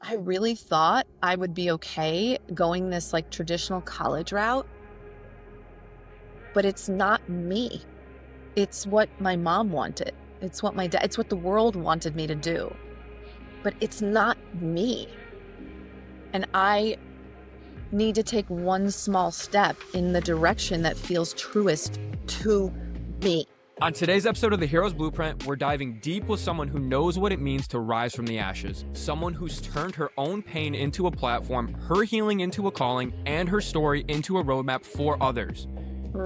I really thought I would be okay going this like traditional college route, but it's not me. It's what my mom wanted. It's what my dad, it's what the world wanted me to do, but it's not me. And I need to take one small step in the direction that feels truest to me. On today's episode of The Hero's Blueprint, we're diving deep with someone who knows what it means to rise from the ashes. Someone who's turned her own pain into a platform, her healing into a calling, and her story into a roadmap for others.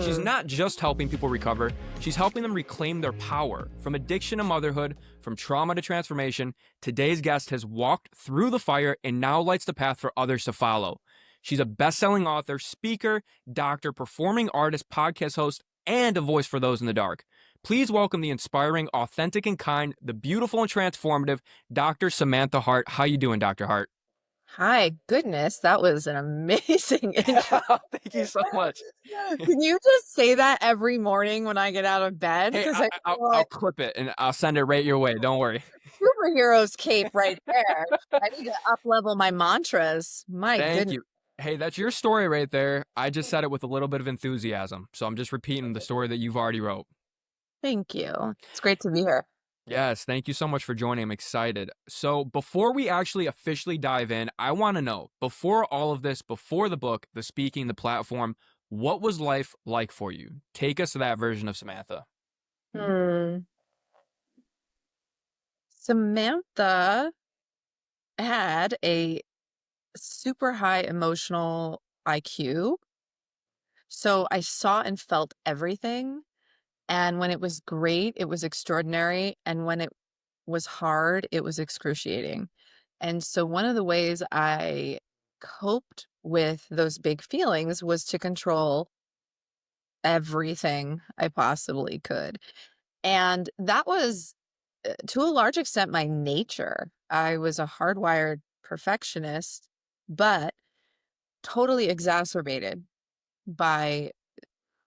She's not just helping people recover, she's helping them reclaim their power. From addiction to motherhood, from trauma to transformation, today's guest has walked through the fire and now lights the path for others to follow. She's a best-selling author, speaker, doctor, performing artist, podcast host, and a voice for those in the dark. Please welcome the inspiring, authentic, and kind, the beautiful and transformative Dr. Samantha Harte. How you doing, Dr. Harte? Hi, goodness, that was an amazing intro. Thank you so much. Can you just say that every morning when I get out of bed? Hey, Because I feel I'll like clip it and I'll send it right your way. Don't worry. superhero's cape right there. I need to up level my mantras. My Thank goodness. you. Hey, that's your story right there. I just said it with a little bit of enthusiasm. So I'm just repeating the story that you've already wrote. Thank you. It's great to be here. Yes, thank you so much for joining. I'm excited. So before we actually officially dive in, I want to know, before all of this, before the book, the speaking, the platform, what was life like for you? Take us to that version of Samantha. Hmm. Samantha had a super high emotional IQ. So I saw and felt everything. And when it was great, it was extraordinary. And when it was hard, it was excruciating. And so one of the ways I coped with those big feelings was to control everything I possibly could. And that was, to a large extent, my nature. I was a hardwired perfectionist, but totally exacerbated by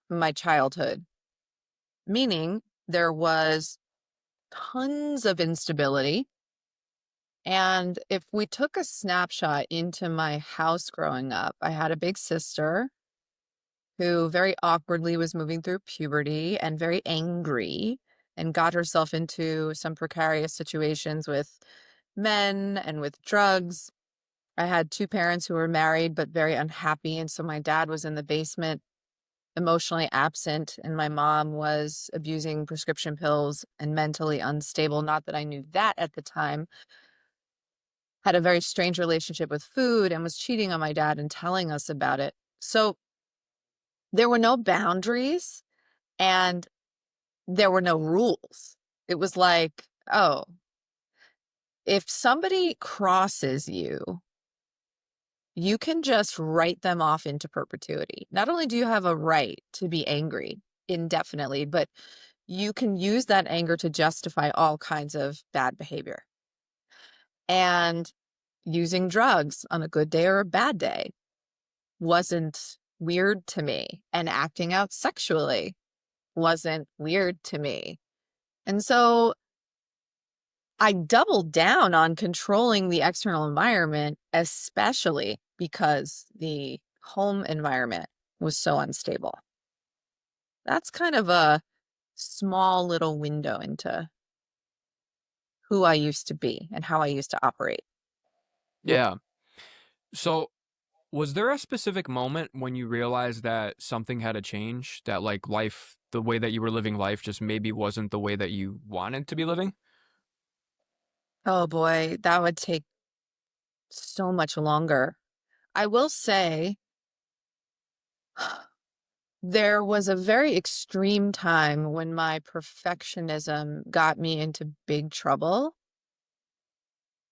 my childhood, meaning there was tons of instability. And if we took a snapshot into my house growing up, I had a big sister who very awkwardly was moving through puberty and very angry and got herself into some precarious situations with men and with drugs. I had two parents who were married but very unhappy. And so my dad was in the basement, emotionally absent, and my mom was abusing prescription pills and mentally unstable. Not that I knew that at the time. Had a very strange relationship with food and was cheating on my dad and telling us about it. So there were no boundaries and there were no rules. It was like, oh, if somebody crosses you, you can just write them off into perpetuity. Not only do you have a right to be angry indefinitely, but you can use that anger to justify all kinds of bad behavior. And using drugs on a good day or a bad day wasn't weird to me. And acting out sexually wasn't weird to me. And so I doubled down on controlling the external environment, especially because the home environment was so unstable. That's kind of a small little window into who I used to be and how I used to operate. Yeah. So was there a specific moment when you realized that something had to change, that like life, the way that you were living life just maybe wasn't the way that you wanted to be living? Oh boy, that would take so much longer. I will say there was a very extreme time when my perfectionism got me into big trouble,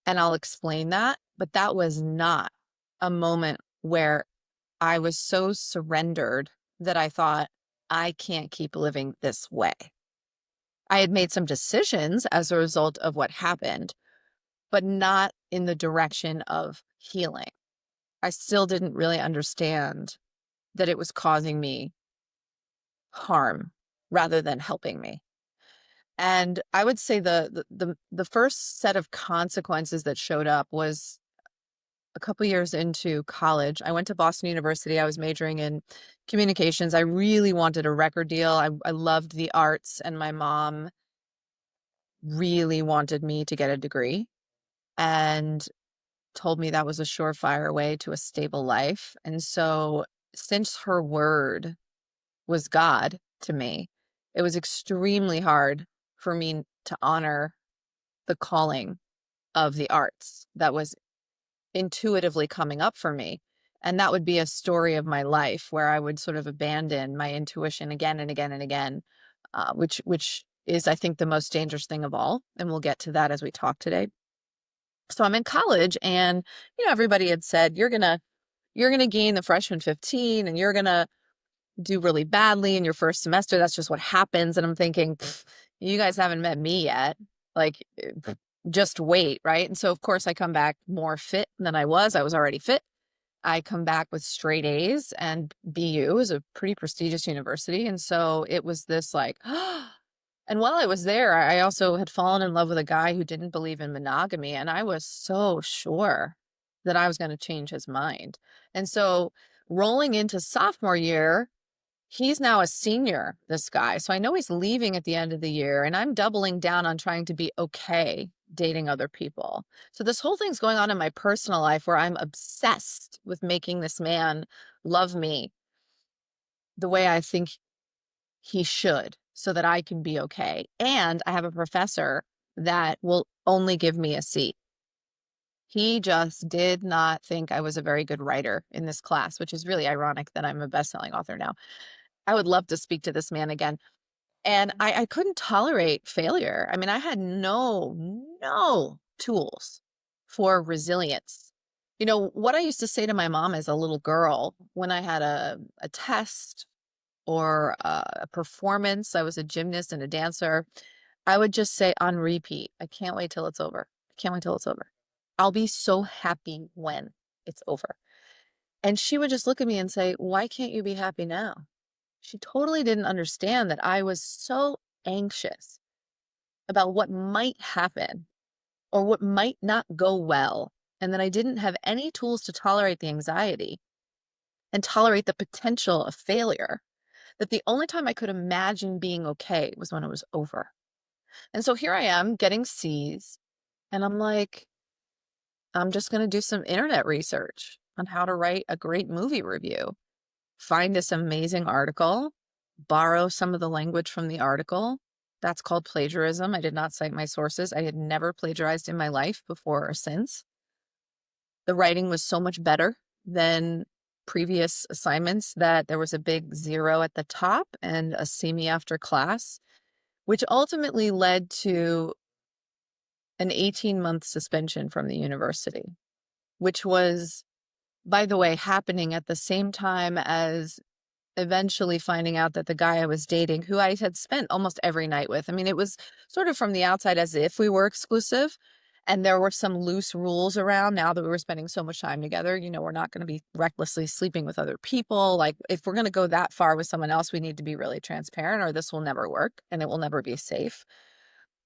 and I'll explain that, but that was not a moment where I was so surrendered that I thought, I can't keep living this way. I had made some decisions as a result of what happened, but not in the direction of healing. I still didn't really understand that it was causing me harm rather than helping me. And I would say the first set of consequences that showed up was a couple years into college. I went to Boston University. I was majoring in communications. I really wanted a record deal. I loved the arts, and my mom really wanted me to get a degree and told me that was a surefire way to a stable life. And so, since her word was God to me, it was extremely hard for me to honor the calling of the arts that was intuitively coming up for me. And that would be a story of my life where I would sort of abandon my intuition again and again and again, which is, I think, the most dangerous thing of all. And we'll get to that as we talk today. So I'm in college, and everybody had said you're gonna gain the freshman 15, and you're gonna do really badly in your first semester. That's just what happens. And I'm thinking, "Pff, you guys haven't met me yet. Like, just wait, right?" And so, of course, I come back more fit than I was. I was already fit. I come back with straight A's, and BU is a pretty prestigious university. And so it was this like, and while I was there, I also had fallen in love with a guy who didn't believe in monogamy. And I was so sure that I was going to change his mind. And so rolling into sophomore year, he's now a senior, this guy. So I know he's leaving at the end of the year, and I'm doubling down on trying to be okay dating other people. So this whole thing's going on in my personal life where I'm obsessed with making this man love me the way I think he should so that I can be okay. And I have a professor that will only give me a C. He just did not think I was a very good writer in this class, which is really ironic that I'm a best-selling author now. I would love to speak to this man again. And I couldn't tolerate failure. I mean, I had no tools for resilience. What I used to say to my mom as a little girl when I had a test or a performance, I was a gymnast and a dancer, I would just say on repeat, I can't wait till it's over. I can't wait till it's over. I'll be so happy when it's over. And she would just look at me and say, "Why can't you be happy now?" She totally didn't understand that I was so anxious about what might happen or what might not go well, and that I didn't have any tools to tolerate the anxiety and tolerate the potential of failure, that the only time I could imagine being okay was when it was over. And so here I am getting C's, and I'm like, I'm just going to do some internet research on how to write a great movie review. Find this amazing article, borrow some of the language from the article. That's called plagiarism. I did not cite my sources. I had never plagiarized in my life before or since. The writing was so much better than previous assignments that there was a big 0 at the top and a see me after class, which ultimately led to an 18-month suspension from the university, which was, by the way, happening at the same time as eventually finding out that the guy I was dating, who I had spent almost every night with, I mean, it was sort of from the outside as if we were exclusive. And there were some loose rules around now that we were spending so much time together. We're not going to be recklessly sleeping with other people. Like, if we're going to go that far with someone else, we need to be really transparent, or this will never work and it will never be safe.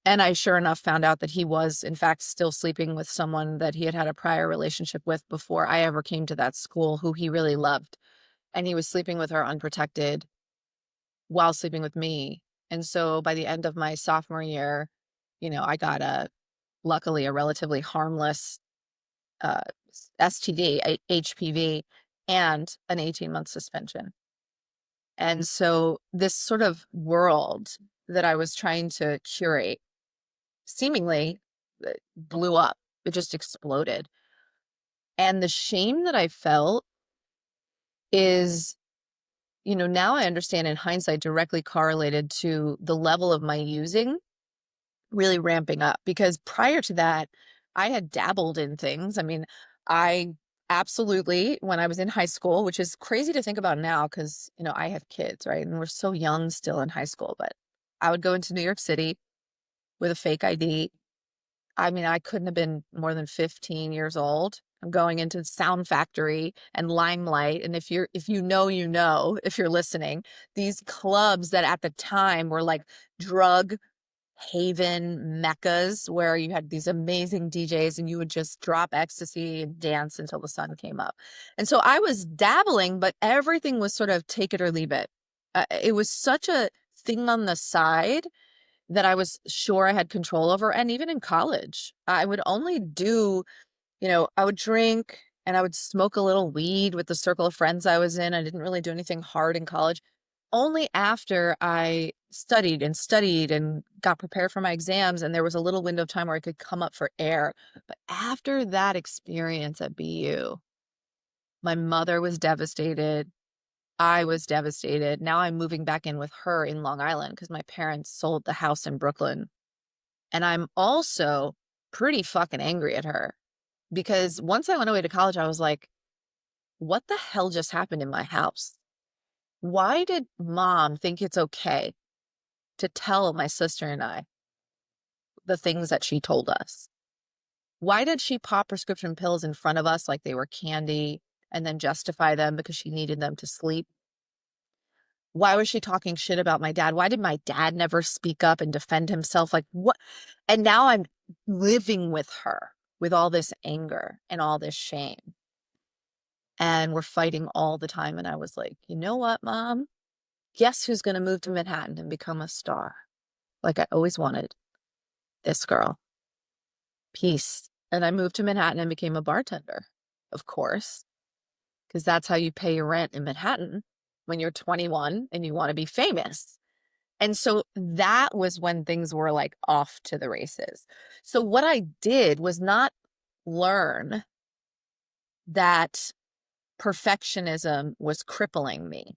And I, sure enough, found out that he was, in fact, still sleeping with someone that he had had a prior relationship with before I ever came to that school, who he really loved. And he was sleeping with her unprotected while sleeping with me. And so by the end of my sophomore year, I got luckily a relatively harmless uh, STD, HPV, and an 18-month suspension. And so this sort of world that I was trying to curate seemingly blew up. It just exploded. And the shame that I felt is, now I understand in hindsight, directly correlated to the level of my using really ramping up. Because prior to that, I had dabbled in things. I mean, I absolutely, when I was in high school, which is crazy to think about now because, I have kids, right? And we're so young still in high school, but I would go into New York City with a fake ID. I mean, I couldn't have been more than 15 years old. I'm going into Sound Factory and Limelight. And if you know, if you're listening, these clubs that at the time were like drug haven meccas where you had these amazing DJs and you would just drop ecstasy and dance until the sun came up. And so I was dabbling, but everything was sort of take it or leave it. It was such a thing on the side that I was sure I had control over. And even in college, I would only do, I would drink and I would smoke a little weed with the circle of friends I was in. I didn't really do anything hard in college. Only after I studied and got prepared for my exams, and there was a little window of time where I could come up for air. But after that experience at BU, my mother was devastated. I was devastated. Now I'm moving back in with her in Long Island because my parents sold the house in Brooklyn. And I'm also pretty fucking angry at her because once I went away to college, I was like, what the hell just happened in my house? Why did mom think it's okay to tell my sister and I the things that she told us? Why did she pop prescription pills in front of us like they were candy and then justify them because she needed them to sleep? Why was she talking shit about my dad? Why did my dad never speak up and defend himself? Like, what? And now I'm living with her with all this anger and all this shame. And we're fighting all the time. And I was like, you know what, mom? Guess who's going to move to Manhattan and become a star? Like I always wanted. This girl. Peace. And I moved to Manhattan and became a bartender, of course, because that's how you pay your rent in Manhattan when you're 21 and you want to be famous. And so that was when things were like off to the races. So what I did was not learn that perfectionism was crippling me.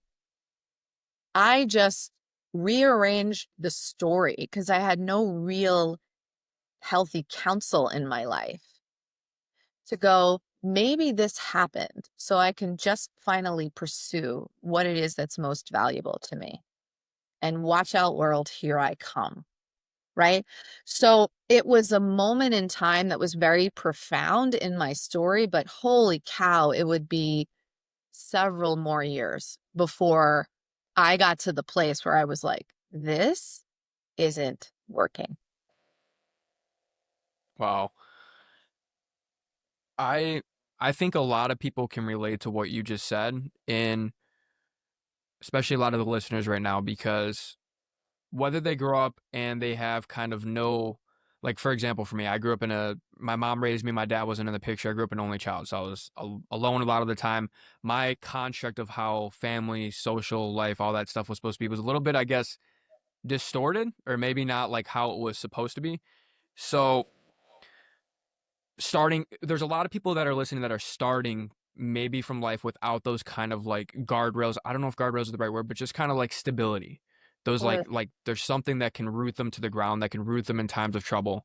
I just rearranged the story because I had no real healthy counsel in my life to go, maybe this happened so I can just finally pursue what it is that's most valuable to me. And watch out, world, here I come. Right. So it was a moment in time that was very profound in my story, but holy cow, it would be several more years before I got to the place where I was like, this isn't working. Wow. I I think a lot of people can relate to what you just said, and especially a lot of the listeners right now, because whether they grow up and they have kind of no, like, for example, for me, I grew up in a, my mom raised me, my dad wasn't in the picture. I grew up an only child, so I was alone a lot of the time. My construct of how family, social life, all that stuff was supposed to be was a little bit, I guess, distorted, or maybe not like how it was supposed to be. So starting, there's a lot of people that are listening that are starting maybe from life without those kind of like guardrails. I don't know if guardrails are the right word, but just kind of like stability. Those Mm, like there's something that can root them to the ground, that can root them in times of trouble.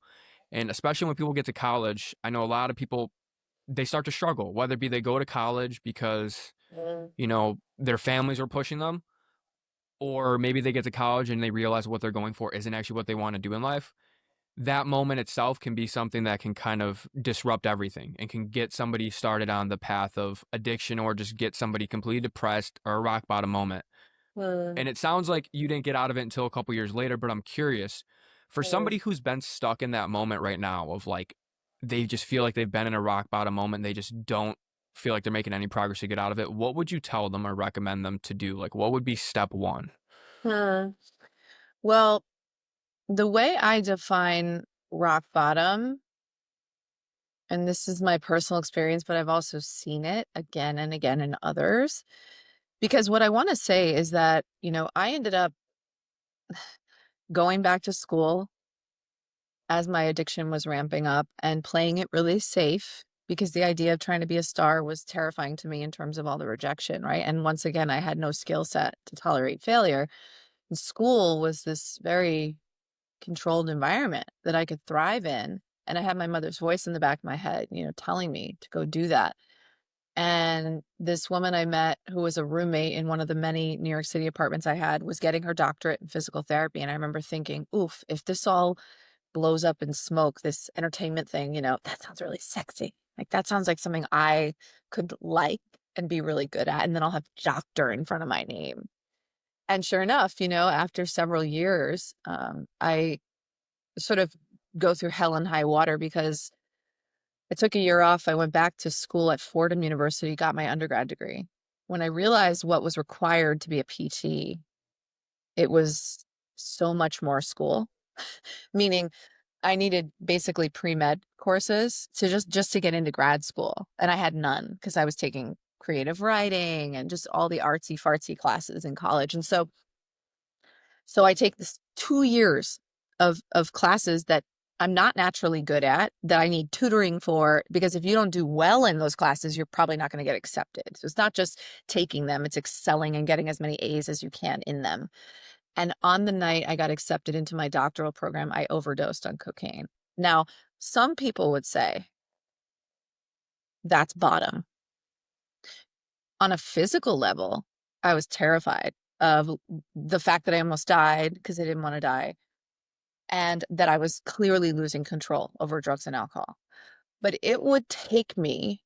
And especially when people get to college, I know a lot of people, they start to struggle, whether it be they go to college because, mm, their families are pushing them, or maybe they get to college and they realize what they're going for isn't actually what they want to do in life. That moment itself can be something that can kind of disrupt everything and can get somebody started on the path of addiction, or just get somebody completely depressed, or a rock bottom moment. mm, And it sounds like you didn't get out of it until a couple years later, but I'm curious, for mm, somebody who's been stuck in that moment right now of like, they just feel like they've been in a rock bottom moment, they just don't feel like they're making any progress to get out of it, what would you tell them or recommend them to do? Like, what would be step one? mm. Well, the way I define rock bottom, and this is my personal experience, but I've also seen it again and again in others. Because what I want to say is that, I ended up going back to school as my addiction was ramping up and playing it really safe because the idea of trying to be a star was terrifying to me in terms of all the rejection, right? And once again, I had no skill set to tolerate failure. And school was this very controlled environment that I could thrive in. And I had my mother's voice in the back of my head, telling me to go do that. And this woman I met who was a roommate in one of the many New York City apartments I had was getting her doctorate in physical therapy. And I remember thinking, oof, if this all blows up in smoke, this entertainment thing, that sounds really sexy. Like that sounds like something I could like and be really good at. And then I'll have doctor in front of my name. And sure enough, after several years, I sort of go through hell and high water because I took a year off. I went back to school at Fordham University, got my undergrad degree. When I realized what was required to be a PT, it was so much more school, meaning I needed basically pre-med courses to just to get into grad school, and I had none because I was taking creative writing and just all the artsy fartsy classes in college. And so I take this 2 years of classes that I'm not naturally good at, that I need tutoring for, because if you don't do well in those classes, you're probably not going to get accepted. So it's not just taking them, it's excelling and getting as many A's as you can in them. And on the night I got accepted into my doctoral program, I overdosed on cocaine. Now, some people would say that's bottom. On a physical level, I was terrified of the fact that I almost died because I didn't want to die, and that I was clearly losing control over drugs and alcohol. But it would take me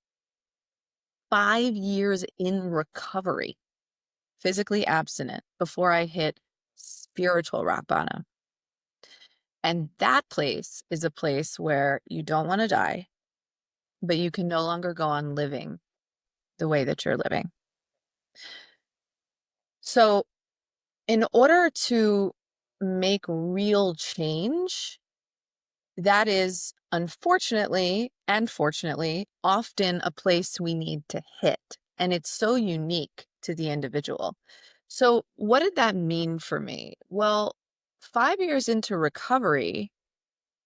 5 years in recovery, physically abstinent, before I hit spiritual rock bottom. And that place is a place where you don't want to die, but you can no longer go on living the way that you're living. So, in order to make real change, that is unfortunately and fortunately often a place we need to hit. And it's so unique to the individual. So, what did that mean for me? Well, 5 years into recovery,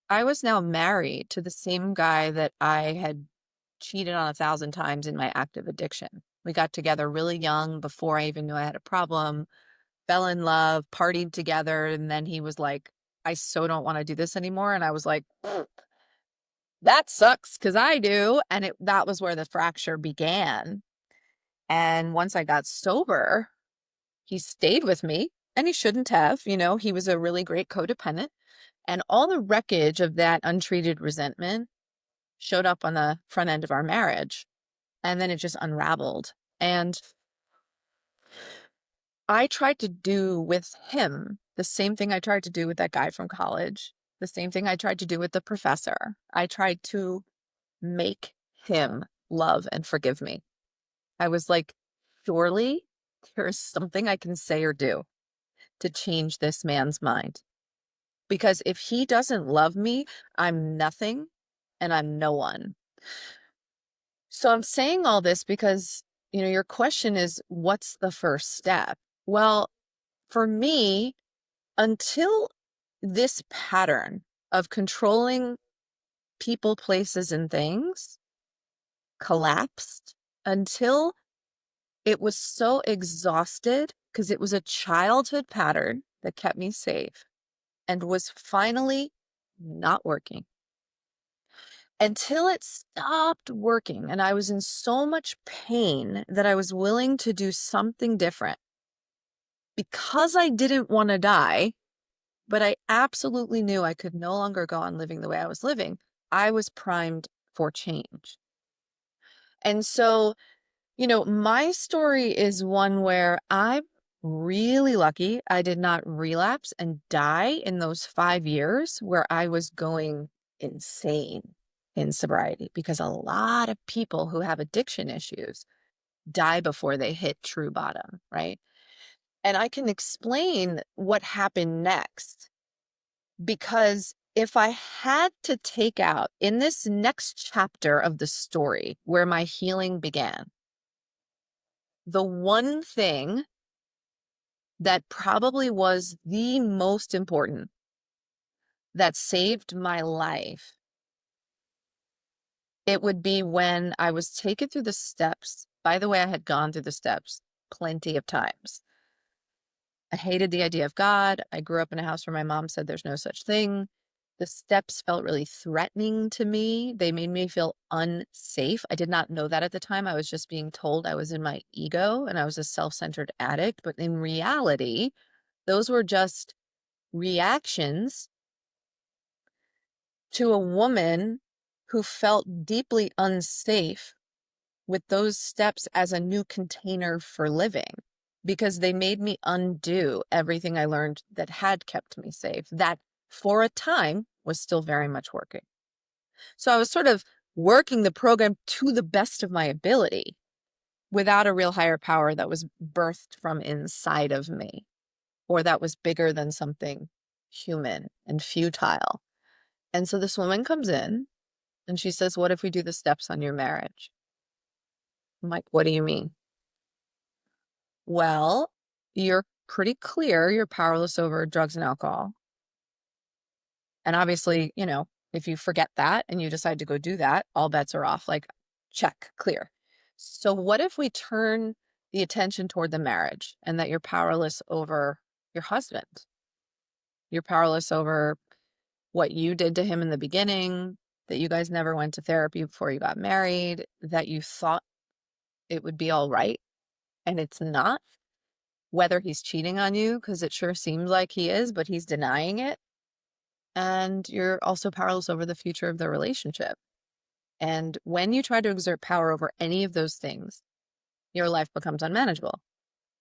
I was now married to the same guy that I had cheated on 1,000 times in my active addiction. We got together really young before I even knew I had a problem, fell in love, partied together, and then he was like, "I so don't wanna do this anymore," and I was like, "That sucks because I do," and that was where the fracture began. And once I got sober, he stayed with me, and he shouldn't have. He was a really great codependent, and all the wreckage of that untreated resentment showed up on the front end of our marriage, and then it just unraveled. And I tried to do with him the same thing I tried to do with that guy from college, the same thing I tried to do with the professor. I tried to make him love and forgive me. I was like, surely there is something I can say or do to change this man's mind. Because if he doesn't love me, I'm nothing and I'm no one. So I'm saying all this because, your question is, what's the first step? Well, for me, until this pattern of controlling people, places, and things collapsed, until it was so exhausted because it was a childhood pattern that kept me safe and was finally not working, until it stopped working and I was in so much pain that I was willing to do something different because I didn't want to die, but I absolutely knew I could no longer go on living the way I was living. I was primed for change. And so, my story is one where I'm really lucky I did not relapse and die in those 5 years where I was going insane in sobriety, because a lot of people who have addiction issues die before they hit true bottom, right? And I can explain what happened next, because if I had to take out in this next chapter of the story where my healing began, the one thing that probably was the most important that saved my life, it would be when I was taken through the steps. By the way, I had gone through the steps plenty of times. I hated the idea of God. I grew up in a house where my mom said there's no such thing. The steps felt really threatening to me. They made me feel unsafe. I did not know that at the time. I was just being told I was in my ego and I was a self-centered addict. But in reality, those were just reactions to a woman who felt deeply unsafe with those steps as a new container for living, because they made me undo everything I learned that had kept me safe, that for a time was still very much working. So I was sort of working the program to the best of my ability without a real higher power that was birthed from inside of me or that was bigger than something human and futile. And so this woman comes in and she says, "What if we do the steps on your marriage?" I'm like, "What do you mean?" "Well, you're pretty clear you're powerless over drugs and alcohol. And obviously, if you forget that and you decide to go do that, all bets are off. Like, check, clear. So, what if we turn the attention toward the marriage and that you're powerless over your husband? You're powerless over what you did to him in the beginning, that you guys never went to therapy before you got married, that you thought it would be all right and it's not, whether he's cheating on you, because it sure seems like he is, but he's denying it. And you're also powerless over the future of the relationship. And when you try to exert power over any of those things, your life becomes unmanageable.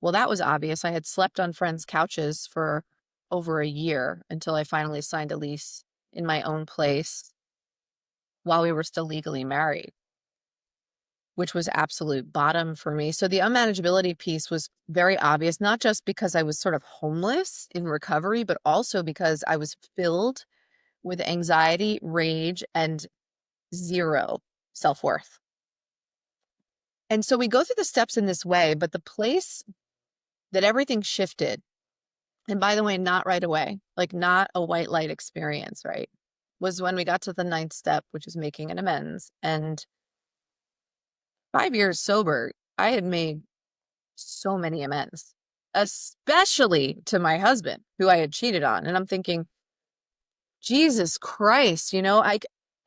Well, that was obvious. I had slept on friends' couches for over a year until I finally signed a lease in my own place while we were still legally married, which was absolute bottom for me. So the unmanageability piece was very obvious, not just because I was sort of homeless in recovery, but also because I was filled with anxiety, rage, and zero self-worth. And so we go through the steps in this way, but the place that everything shifted, and by the way, not right away, like not a white light experience, right? Was when we got to the ninth step, which is making an amends. And 5 years sober, I had made so many amends, especially to my husband, who I had cheated on. And I'm thinking, Jesus Christ,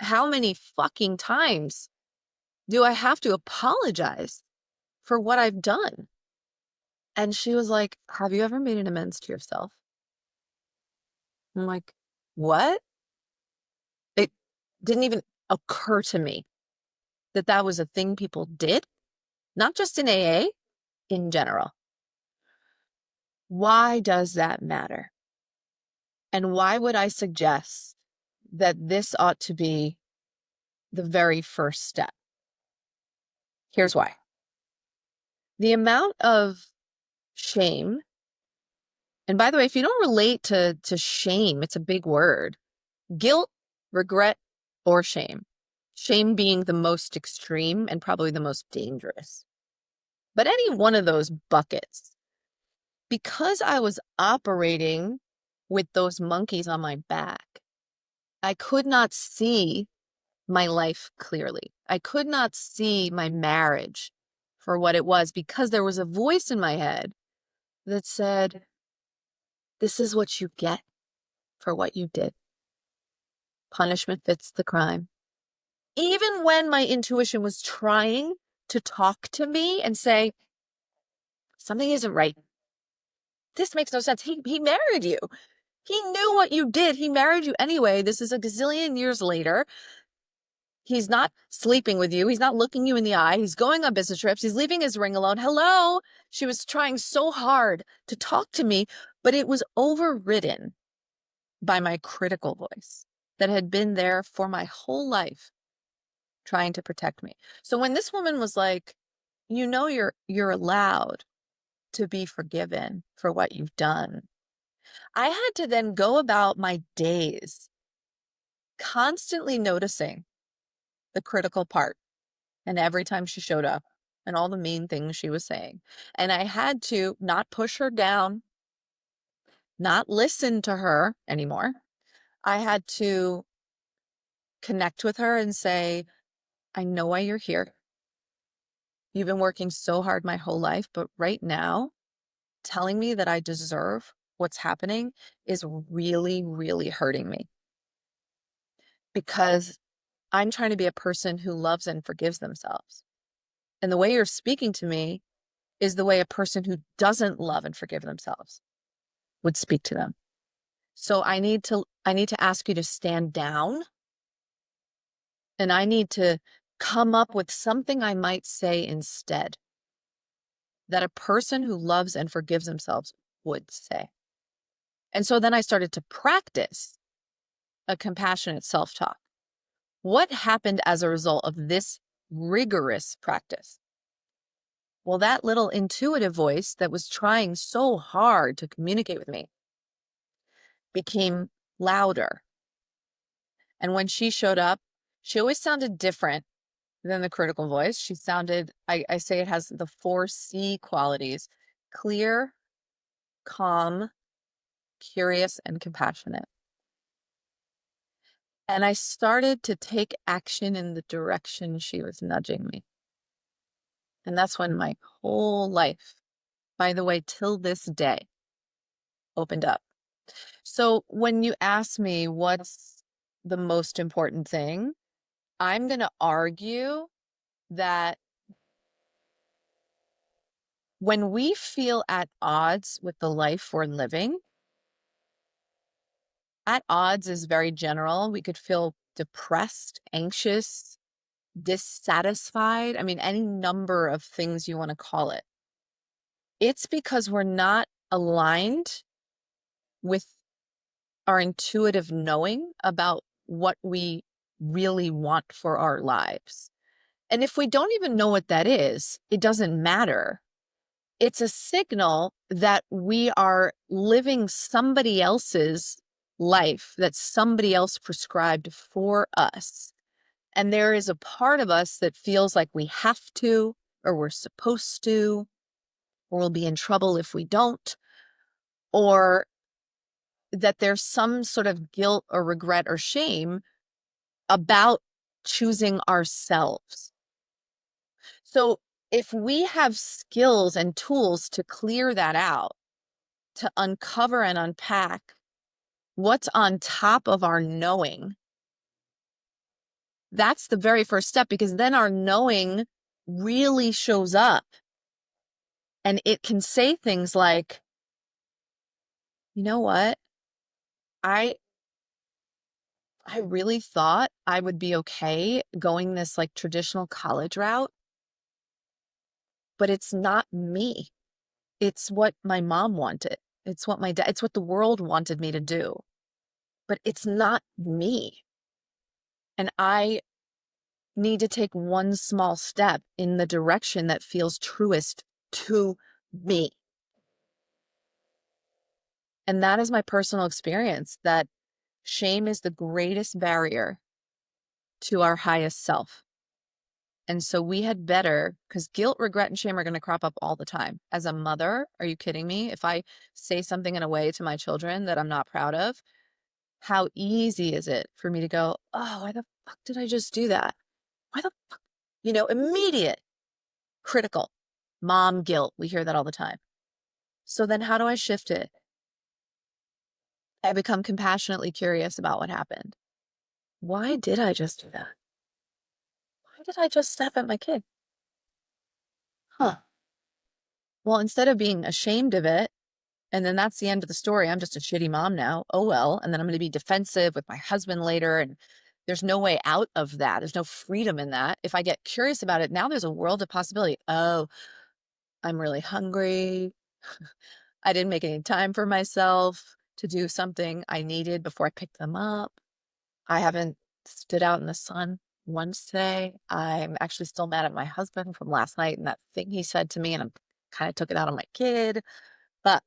how many fucking times do I have to apologize for what I've done? And she was like, "Have you ever made an amends to yourself?" I'm like, "What?" It didn't even occur to me that that was a thing people did, not just in AA, in general. Why does that matter? And why would I suggest that this ought to be the very first step? Here's why. The amount of shame, and by the way, if you don't relate to shame, it's a big word. Guilt, regret, or shame. Shame being the most extreme and probably the most dangerous. But any one of those buckets, because I was operating with those monkeys on my back, I could not see my life clearly. I could not see my marriage for what it was because there was a voice in my head that said, "This is what you get for what you did. Punishment fits the crime." Even when my intuition was trying to talk to me and say, "Something isn't right. This makes no sense. He married you. He knew what you did. He married you anyway. This is a gazillion years later. He's not sleeping with you. He's not looking you in the eye. He's going on business trips. He's leaving his ring alone." Hello. She was trying so hard to talk to me, but it was overridden by my critical voice that had been there for my whole life trying to protect me. So when this woman was like, you're allowed to be forgiven for what you've done, I had to then go about my days constantly noticing the critical part and every time she showed up and all the mean things she was saying. And I had to not push her down, not listen to her anymore. I had to connect with her and say, "I know why you're here. You've been working so hard my whole life, but right now, telling me that I deserve what's happening is really, really hurting me because I'm trying to be a person who loves and forgives themselves. And the way you're speaking to me is the way a person who doesn't love and forgive themselves would speak to them. So I need to ask you to stand down, and I need to come up with something I might say instead that a person who loves and forgives themselves would say." And so then I started to practice a compassionate self talk. What happened as a result of this rigorous practice? Well, that little intuitive voice that was trying so hard to communicate with me became louder. And when she showed up, she always sounded different than the critical voice. She sounded, I say it has the 4C qualities: clear, calm, curious, and compassionate. And I started to take action in the direction she was nudging me. And that's when my whole life, by the way, till this day, opened up. So when you ask me what's the most important thing, I'm going to argue that when we feel at odds with the life we're living, at odds is very general. We could feel depressed, anxious, dissatisfied. I mean, any number of things you want to call it. It's because we're not aligned with our intuitive knowing about what we really want for our lives. And if we don't even know what that is, it doesn't matter. It's a signal that we are living somebody else's life that somebody else prescribed for us. And there is a part of us that feels like we have to, or we're supposed to, or we'll be in trouble if we don't, or that there's some sort of guilt or regret or shame about choosing ourselves. So if we have skills and tools to clear that out, to uncover and unpack what's on top of our knowing, that's the very first step, because then our knowing really shows up and it can say things like, you know what? I I really thought I would be okay going this like traditional college route, but it's not me. It's what my mom wanted. It's what my dad, it's what the world wanted me to do, but it's not me. And I need to take one small step in the direction that feels truest to me. And that is my personal experience, that shame is the greatest barrier to our highest self. And so we had better, because guilt, regret, and shame are going to crop up all the time. As a mother, are you kidding me? If I say something in a way to my children that I'm not proud of, how easy is it for me to go, oh, why the fuck did I just do that? Why the fuck? Immediate critical mom guilt. We hear that all the time. So then how do I shift it? I become compassionately curious about what happened. Why did I just do that? Why did I just snap at my kid? Huh. Well, instead of being ashamed of it, and then that's the end of the story. I'm just a shitty mom now. Oh, well. And then I'm going to be defensive with my husband later. And there's no way out of that. There's no freedom in that. If I get curious about it, now there's a world of possibility. Oh, I'm really hungry. I didn't make any time for myself to do something I needed before I picked them up. I haven't stood out in the sun once today. I'm actually still mad at my husband from last night and that thing he said to me, and I'm kind of took it out on my kid. Fuck.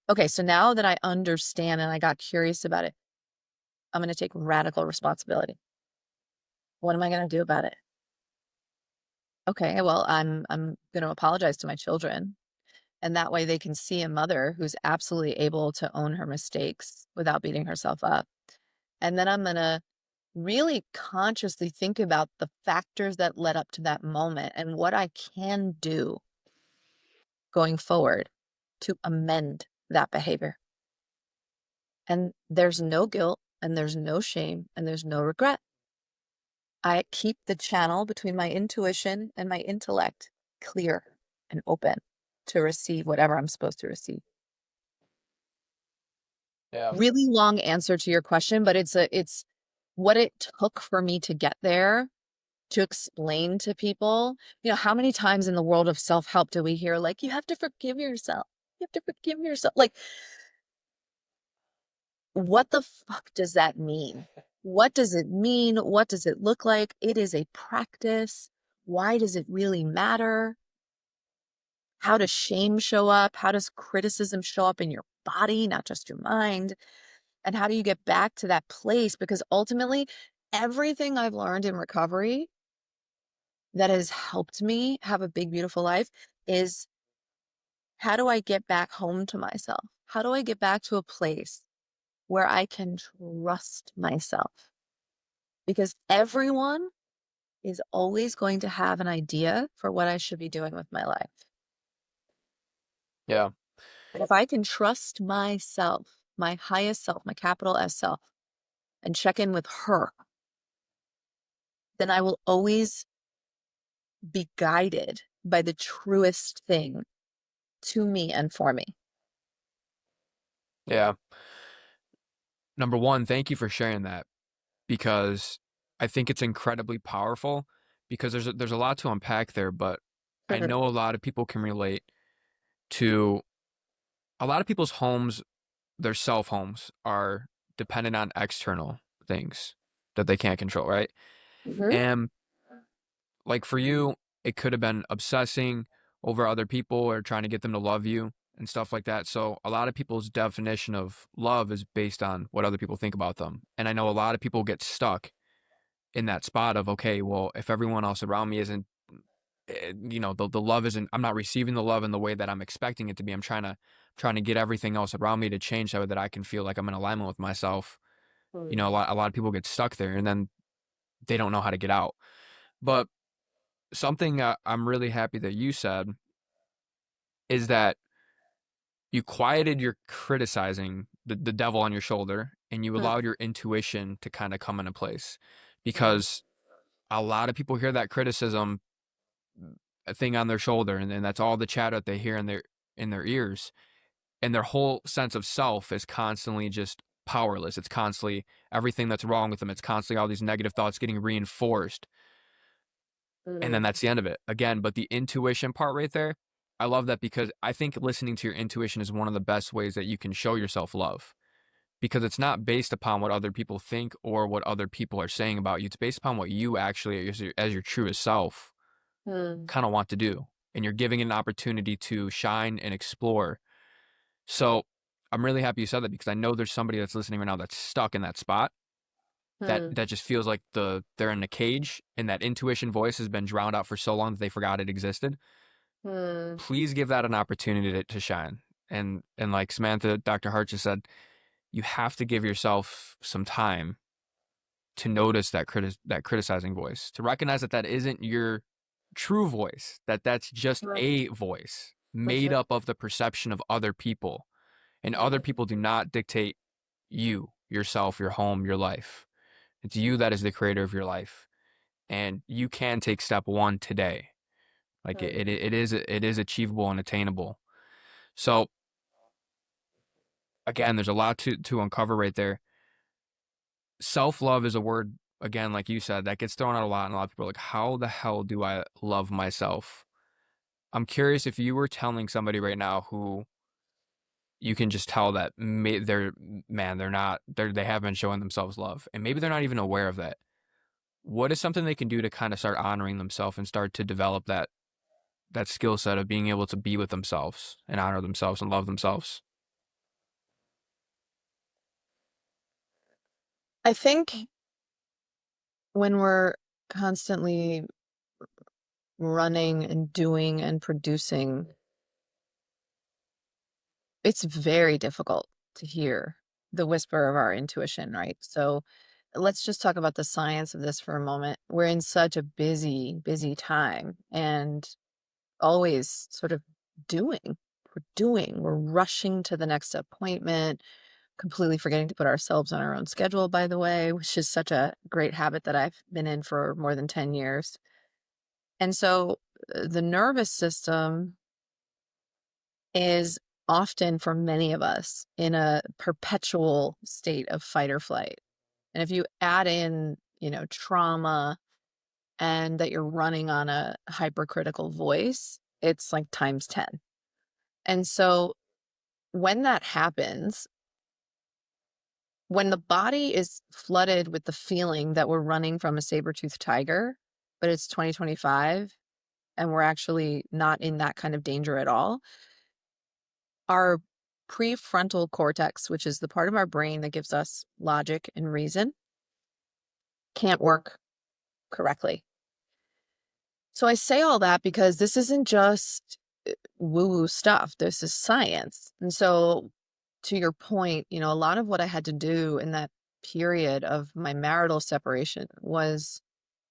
Okay, so now that I understand and I got curious about it, I'm going to take radical responsibility. What am I going to do about it? Okay, well, I'm going to apologize to my children, and that way they can see a mother who's absolutely able to own her mistakes without beating herself up. And then I'm going to really consciously think about the factors that led up to that moment and what I can do going forward to amend that behavior. And there's no guilt and there's no shame and there's no regret. I keep the channel between my intuition and my intellect clear and open to receive whatever I'm supposed to receive. Yeah. Really long answer to your question, but it's what it took for me to get there, to explain to people. How many times in the world of self-help do we hear, like, you have to forgive yourself. You have to forgive yourself. Like, what the fuck does that mean? What does it mean? What does it look like? It is a practice. Why does it really matter? How does shame show up? How does criticism show up in your body, not just your mind? And how do you get back to that place? Because ultimately, everything I've learned in recovery that has helped me have a big, beautiful life is, how do I get back home to myself? How do I get back to a place where I can trust myself? Because everyone is always going to have an idea for what I should be doing with my life. Yeah. But if I can trust myself, my highest self, my capital S self, and check in with her, then I will always be guided by the truest thing to me and for me. Yeah. Number one, thank you for sharing that, because I think it's incredibly powerful, because there's a lot to unpack there, but I know a lot of people can relate to a lot of people's homes, their self homes are dependent on external things that they can't control, right? Mhm. And like for you, it could have been obsessing over other people or trying to get them to love you and stuff like that. So a lot of people's definition of love is based on what other people think about them. And I know a lot of people get stuck in that spot of, okay, well, if everyone else around me isn't, the love isn't, I'm not receiving the love in the way that I'm expecting it to be. I'm trying to get everything else around me to change so that I can feel like I'm in alignment with myself. Mm. A lot of people get stuck there and then they don't know how to get out. But something I'm really happy that you said is that you quieted your criticizing the devil on your shoulder and you Mm. allowed your intuition to kind of come into place, Mm. because a lot of people hear that criticism thing on their shoulder, and then that's all the chatter that they hear in their ears, and their whole sense of self is constantly just powerless. It's constantly everything that's wrong with them. It's constantly all these negative thoughts getting reinforced, and then Mm. that's the end of it again. But the intuition part right there, I love that, because I think listening to your intuition is one of the best ways that you can show yourself love, because it's not based upon what other people think or what other people are saying about you. It's based upon what you actually, as your truest self, Mm. kind of want to do. And you're giving it an opportunity to shine and explore. So I'm really happy you said that, because I know there's somebody that's listening right now that's stuck in that spot, Mm. that just feels like they're in a cage and that intuition voice has been drowned out for so long that they forgot it existed. Mm. Please give that an opportunity to shine. And like Samantha, Dr. Hart just said, you have to give yourself some time to notice that criticizing voice, to recognize that that isn't your true voice, that that's just Right. a voice For made sure. up of the perception of other people, and other Right. people do not dictate you, yourself, your home, your life. It's you that is the creator of your life, and you can take step one today. Like Mm. it is achievable and attainable. So again, there's a lot to uncover right there. Self love is a word, again, like you said, that gets thrown out a lot, and a lot of people are like, how the hell do I love myself? I'm curious, if you were telling somebody right now who you can just tell that they're, man, they have been showing themselves love, and maybe they're not even aware of that. What is something they can do to kind of start honoring themselves and start to develop that skill set of being able to be with themselves and honor themselves and love themselves? I think when we're constantly running and doing and producing, it's very difficult to hear the whisper of our intuition, right? So let's just talk about the science of this for a moment. We're in such a busy, busy time and always sort of doing. We're rushing to the next appointment, completely forgetting to put ourselves on our own schedule, by the way, which is such a great habit that I've been in for more than 10 years. And so the nervous system is often, for many of us, in a perpetual state of fight or flight. And if you add in, trauma and that you're running on a hypercritical voice, it's like times 10. And so when that happens, when the body is flooded with the feeling that we're running from a saber-toothed tiger, but it's 2025 and we're actually not in that kind of danger at all, our prefrontal cortex, which is the part of our brain that gives us logic and reason, can't work correctly. So I say all that because this isn't just woo-woo stuff. This is science. And so to your point, a lot of what I had to do in that period of my marital separation was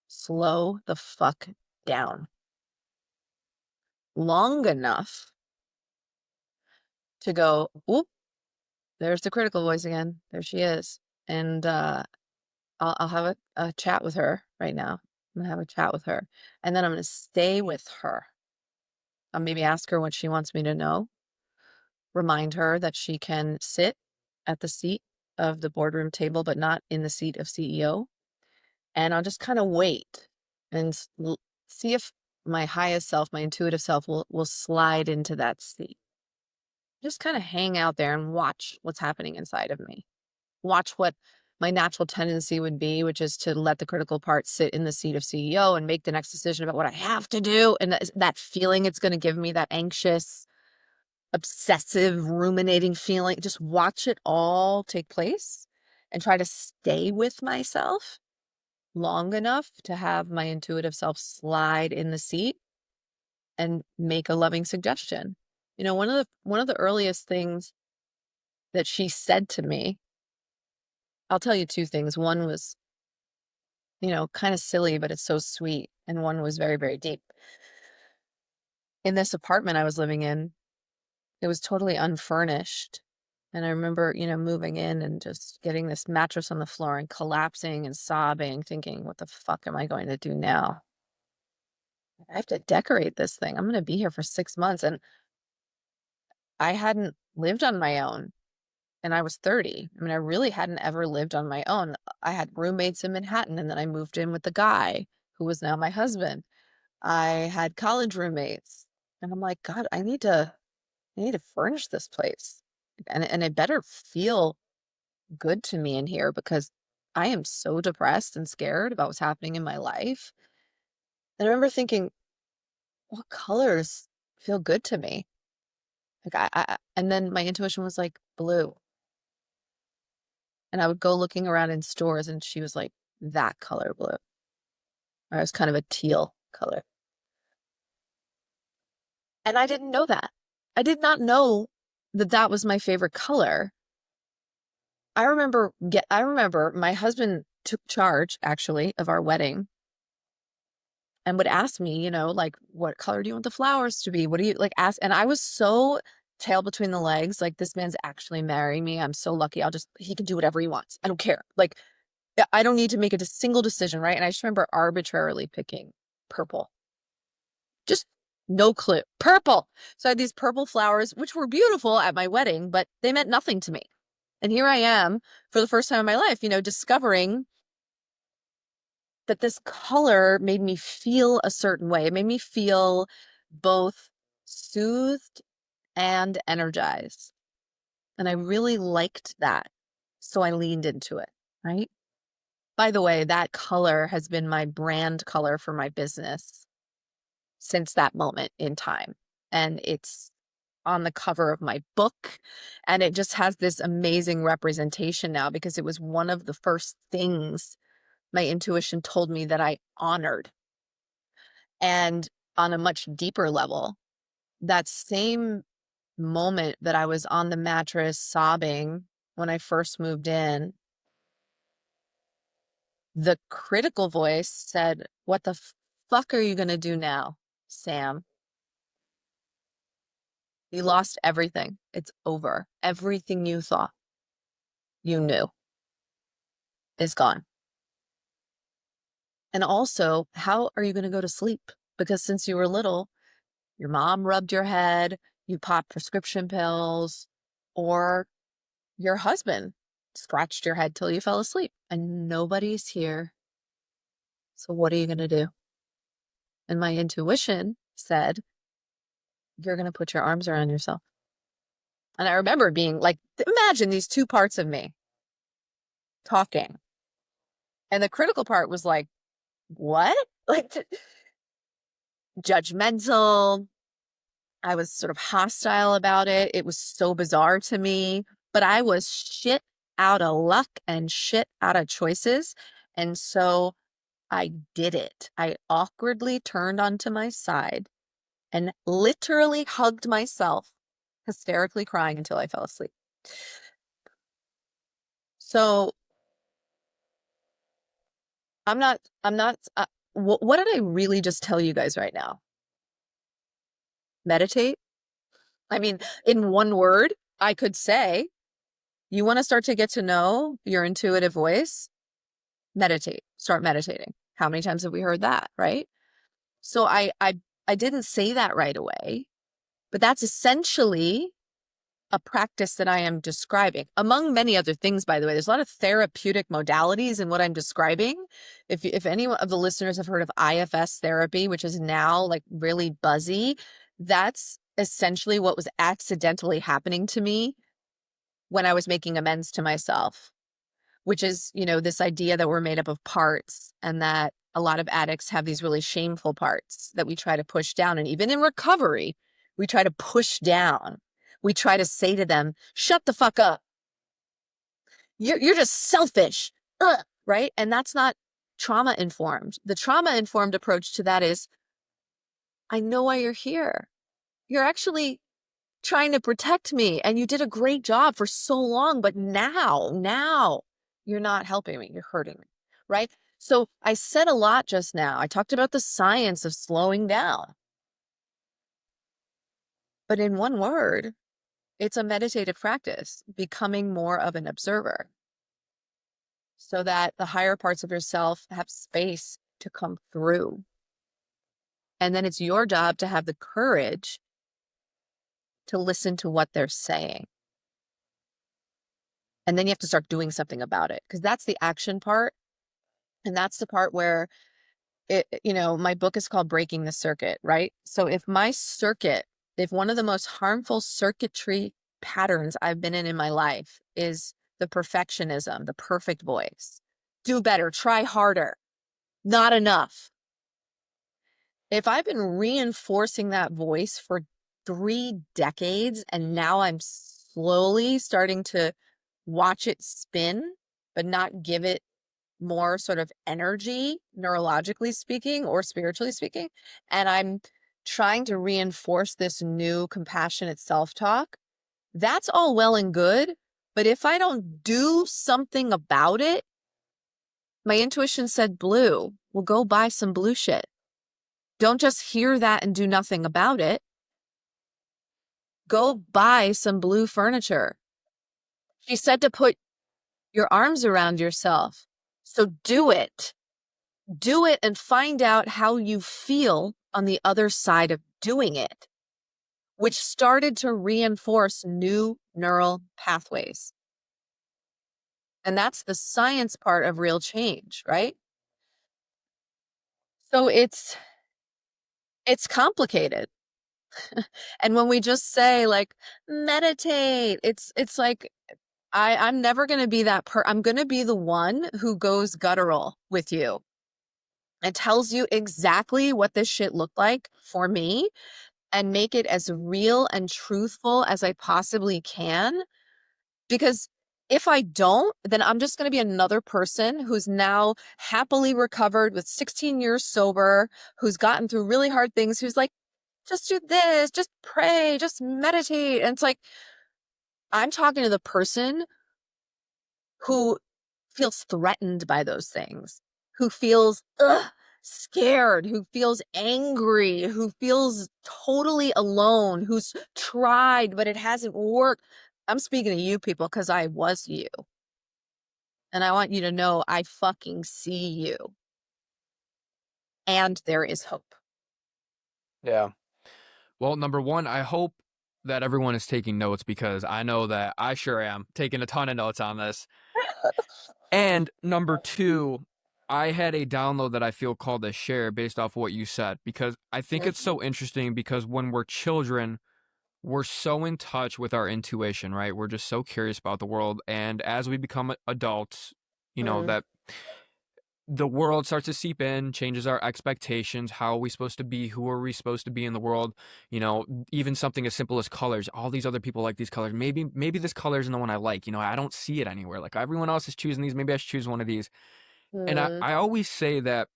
slow the fuck down long enough to go, oop, there's the critical voice again. There she is. And I'll have a chat with her right now. I'm gonna have a chat with her. And then I'm gonna stay with her. I'll maybe ask her what she wants me to know. Remind her that she can sit at the seat of the boardroom table, but not in the seat of CEO. And I'll just kind of wait and see if my highest self, my intuitive self, will slide into that seat. Just kind of hang out there and watch what's happening inside of me. Watch what my natural tendency would be, which is to let the critical part sit in the seat of CEO and make the next decision about what I have to do. And that feeling it's going to give me, that anxious, obsessive, ruminating feeling, just watch it all take place and try to stay with myself long enough to have my intuitive self slide in the seat and make a loving suggestion. One of the earliest things that she said to me, I'll tell you two things. One was, kind of silly, but it's so sweet. And one was very, very deep. In this apartment I was living in, it was totally unfurnished. And I remember, moving in and just getting this mattress on the floor and collapsing and sobbing, thinking, what the fuck am I going to do now? I have to decorate this thing. I'm going to be here for 6 months. And I hadn't lived on my own and I was 30. I mean, I really hadn't ever lived on my own. I had roommates in Manhattan and then I moved in with the guy who was now my husband. I had college roommates and I'm like, God, I need to furnish this place. And it better feel good to me in here because I am so depressed and scared about what's happening in my life. And I remember thinking, what colors feel good to me? Like and then my intuition was like blue. And I would go looking around in stores and she was like, that color blue. Or it was kind of a teal color. And I didn't know that. I did not know that that was my favorite color. I remember my husband took charge actually of our wedding and would ask me, like, what color do you want the flowers to be? What do you like ask? And I was so tail between the legs, like this man's actually marrying me. I'm so lucky. He can do whatever he wants. I don't care. Like, I don't need to make a single decision, right? And I just remember arbitrarily picking purple. Just no clue. Purple. So I had these purple flowers, which were beautiful at my wedding, but they meant nothing to me. And here I am for the first time in my life, discovering that this color made me feel a certain way. It made me feel both soothed and energized. And I really liked that. So I leaned into it, right? By the way, that color has been my brand color for my business since that moment in time. And it's on the cover of my book. And it just has this amazing representation now because it was one of the first things my intuition told me that I honored. And on a much deeper level, that same moment that I was on the mattress sobbing when I first moved in, the critical voice said, "What the fuck are you going to do now, Sam? You lost everything. It's over. Everything you thought you knew is gone. And also, how are you going to go to sleep? Because since you were little, your mom rubbed your head, you popped prescription pills, or your husband scratched your head till you fell asleep, and nobody's here. So what are you going to do?" And my intuition said, "You're going to put your arms around yourself." And I remember being like, imagine these two parts of me. talking. And the critical part was like, what? Like judgmental. I was sort of hostile about it. It was so bizarre to me, but I was shit out of luck and shit out of choices. And so I did it. I awkwardly turned onto my side and literally hugged myself, hysterically crying until I fell asleep. So what did I really just tell you guys right now? Meditate? I mean, in one word, I could say, you want to start to get to know your intuitive voice? Meditate. Start meditating. How many times have we heard that, right? So I didn't say that right away, but that's essentially a practice that I am describing, among many other things, by the way. There's a lot of therapeutic modalities in what I'm describing. If any of the listeners have heard of IFS therapy, which is now like really buzzy, that's essentially what was accidentally happening to me when I was making amends to myself, which is, this idea that we're made up of parts and that a lot of addicts have these really shameful parts that we try to push down. And even in recovery, we try to push down. We try to say to them, shut the fuck up. You're just selfish. Ugh, right? And that's not trauma informed. The trauma informed approach to that is, I know why you're here. You're actually trying to protect me and you did a great job for so long, but now you're not helping me, you're hurting me, right? So I said a lot just now. I talked about the science of slowing down, but in one word, it's a meditative practice, becoming more of an observer so that the higher parts of yourself have space to come through. And then it's your job to have the courage to listen to what they're saying. And then you have to start doing something about it, because that's the action part. And that's the part where my book is called Breaking the Circuit, right? So if one of the most harmful circuitry patterns I've been in my life is the perfectionism, the perfect voice, do better, try harder, not enough. If I've been reinforcing that voice for 3 decades and now I'm slowly starting to watch it spin, but not give it more sort of energy, neurologically speaking or spiritually speaking, and I'm trying to reinforce this new compassionate self-talk, that's all well and good. But if I don't do something about it, my intuition said blue. Well, go buy some blue shit. Don't just hear that and do nothing about it. Go buy some blue furniture. She said to put your arms around yourself. So do it. Do it and find out how you feel on the other side of doing it, which started to reinforce new neural pathways. And that's the science part of real change, right? So it's complicated. And when we just say like meditate, it's like I'm never going to be I'm going to be the one who goes guttural with you and tells you exactly what this shit looked like for me and make it as real and truthful as I possibly can. Because if I don't, then I'm just going to be another person who's now happily recovered with 16 years sober, who's gotten through really hard things, who's like, just do this, just pray, just meditate. And it's like, I'm talking to the person who feels threatened by those things, who feels scared, who feels angry, who feels totally alone, who's tried, but it hasn't worked. I'm speaking to you people because I was you. And I want you to know I fucking see you. And there is hope. Yeah. Well, number one, I hope that everyone is taking notes because I know that I sure am taking a ton of notes on this. And number two, I had a download that I feel called to share based off what you said because I think it's so interesting because when we're children, we're so in touch with our intuition, right? We're just so curious about the world. And as we become adults, Mm, that the world starts to seep in, changes our expectations. How are we supposed to be? Who are we supposed to be in the world? Even something as simple as colors. All these other people like these colors. Maybe this color isn't the one I like. I don't see it anywhere. Like everyone else is choosing these. Maybe I should choose one of these. And mm, I always say that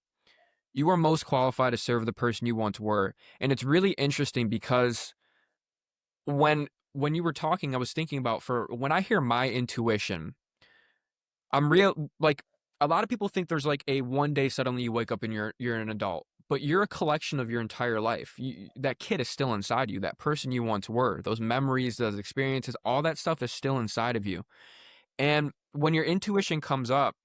you are most qualified to serve the person you once were. And it's really interesting because when you were talking, I was thinking about for when I hear my intuition, I'm real like a lot of people think there's like a one day suddenly you wake up and you're an adult, but you're a collection of your entire life. That kid is still inside you, that person you once were, those memories, those experiences, all that stuff is still inside of you. And when your intuition comes up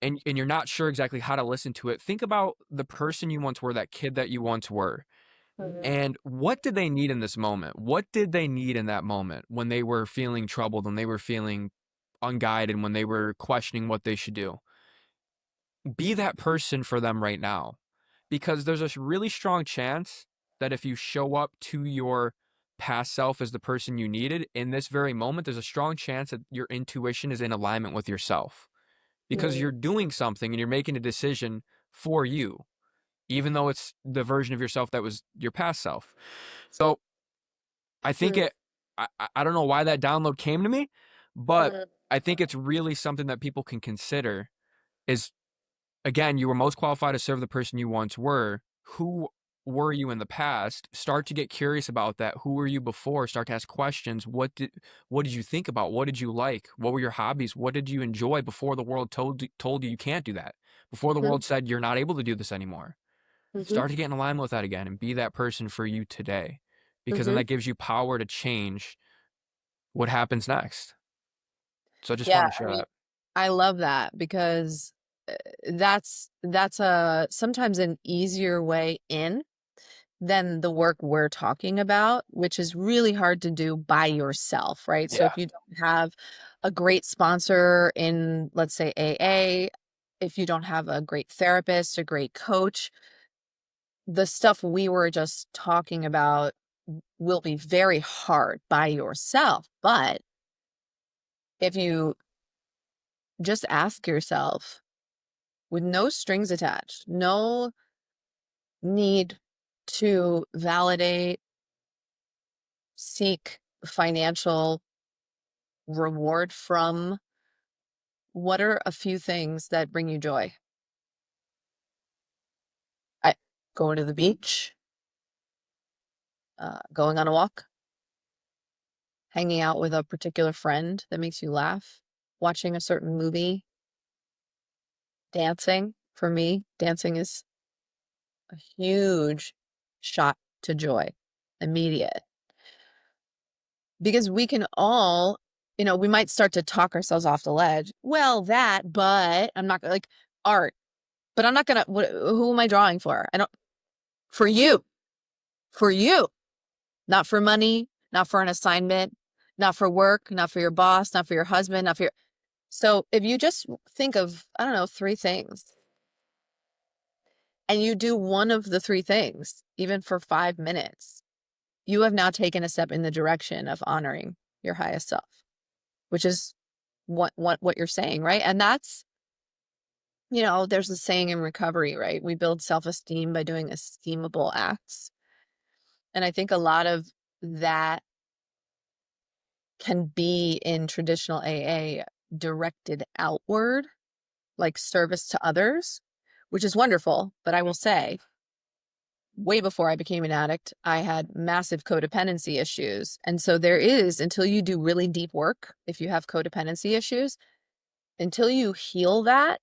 and you're not sure exactly how to listen to it, think about the person you once were, that kid that you once were. mhm, And what did they need in this moment? What did they need in that moment when they were feeling troubled, when they were feeling unguided, when they were questioning what they should do? Be that person for them right now. Because there's a really strong chance that if you show up to your past self as the person you needed in this very moment, there's a strong chance that your intuition is in alignment with yourself because mm, you're doing something and you're making a decision for you, even though it's the version of yourself that was your past self. So I think mm, I don't know why that download came to me, but mm, I think it's really something that people can consider is, again, you were most qualified to serve the person you once were. Who were you in the past? Start to get curious about that. Who were you before? Start to ask questions. What did you think about? What did you like? What were your hobbies? What did you enjoy before the world told you you can't do that? Before the mhm, world said you're not able to do this anymore. mhm, Start to get in alignment with that again and be that person for you today. Because then mhm. that gives you power to change what happens next. So I just Yeah, want to I share mean, that. I love that because that's a sometimes an easier way in than the work we're talking about, which is really hard to do by yourself, right? So Yeah. if you don't have a great sponsor in, let's say, AA, if you don't have a great therapist, a great coach, the stuff we were just talking about will be very hard by yourself. But if you just ask yourself with no strings attached, no need to validate, seek financial reward from, what are a few things that bring you joy? I Going to the beach, going on a walk, hanging out with a particular friend that makes you laugh, watching a certain movie, dancing. For me, dancing is a huge shot to joy, immediate. Because we can all, we might start to talk ourselves off the ledge. Well, but I'm not like art, but I'm not gonna, who am I drawing for? I don't, for you, for you, not for money, not for an assignment, not for work, not for your boss, not for your husband, not for your, so if you just think of, I don't know, three things and you do one of the three things, even for 5 minutes, you have now taken a step in the direction of honoring your highest self, which is what you're saying, right? And that's, there's a saying in recovery, right? We build self-esteem by doing esteemable acts. And I think a lot of that can be in traditional AA directed outward, like service to others, which is wonderful. But I will say, way before I became an addict, I had massive codependency issues. And so there is, until you do really deep work, if you have codependency issues, until you heal that,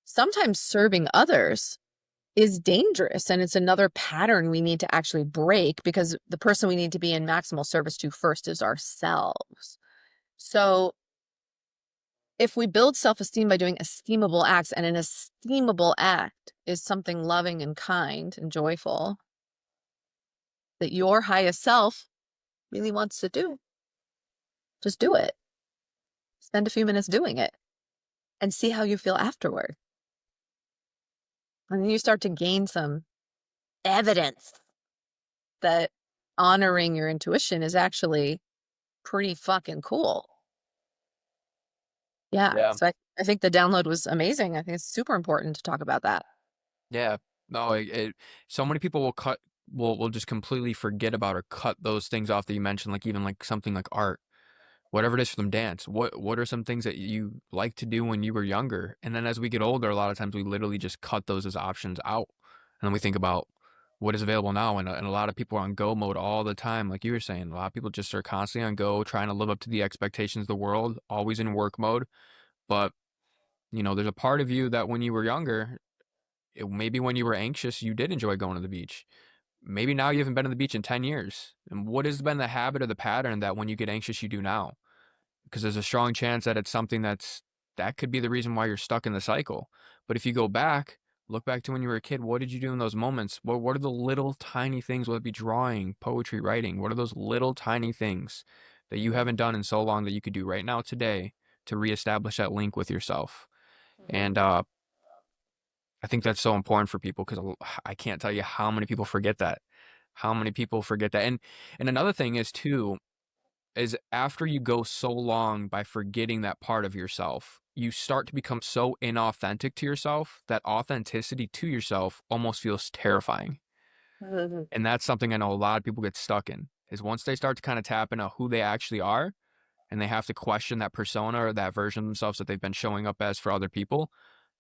sometimes serving others is dangerous. And it's another pattern we need to actually break because the person we need to be in maximal service to first is ourselves. So if we build self-esteem by doing esteemable acts, and an esteemable act is something loving and kind and joyful that your highest self really wants to do, just do it. Spend a few minutes doing it and see how you feel afterward. And then you start to gain some evidence that honoring your intuition is actually pretty fucking cool. Yeah. Yeah. So I think the download was amazing. I think it's super important to talk about that. Yeah. No, so many people will just completely forget about or cut those things off that you mentioned, like even like something like art, whatever it is for them, dance. What are some things that you like to do when you were younger? And then as we get older, a lot of times we literally just cut those as options out, and then we think about what is available now. And a lot of people are on go mode all the time, like you were saying. A lot of people just are constantly on go, trying to live up to the expectations of the world, always in work mode. But there's a part of you that when you were younger, maybe when you were anxious, you did enjoy going to the beach. Maybe now you haven't been to the beach in 10 years. And what has been the habit or the pattern that when you get anxious, you do now? Because there's a strong chance that it's something that could be the reason why you're stuck in the cycle. But if you go back, look back to when you were a kid, what did you do in those moments? What are the little tiny things, whether it be drawing, poetry, writing? What are those little tiny things that you haven't done in so long that you could do right now today to reestablish that link with yourself? Mhm. And I think that's so important for people because I can't tell you how many people forget that. How many people forget that? And another thing is too, is after you go so long by forgetting that part of yourself, you start to become so inauthentic to yourself that authenticity to yourself almost feels terrifying. Mhm. And that's something I know a lot of people get stuck in, is once they start to kind of tap into who they actually are and they have to question that persona or that version of themselves that they've been showing up as for other people,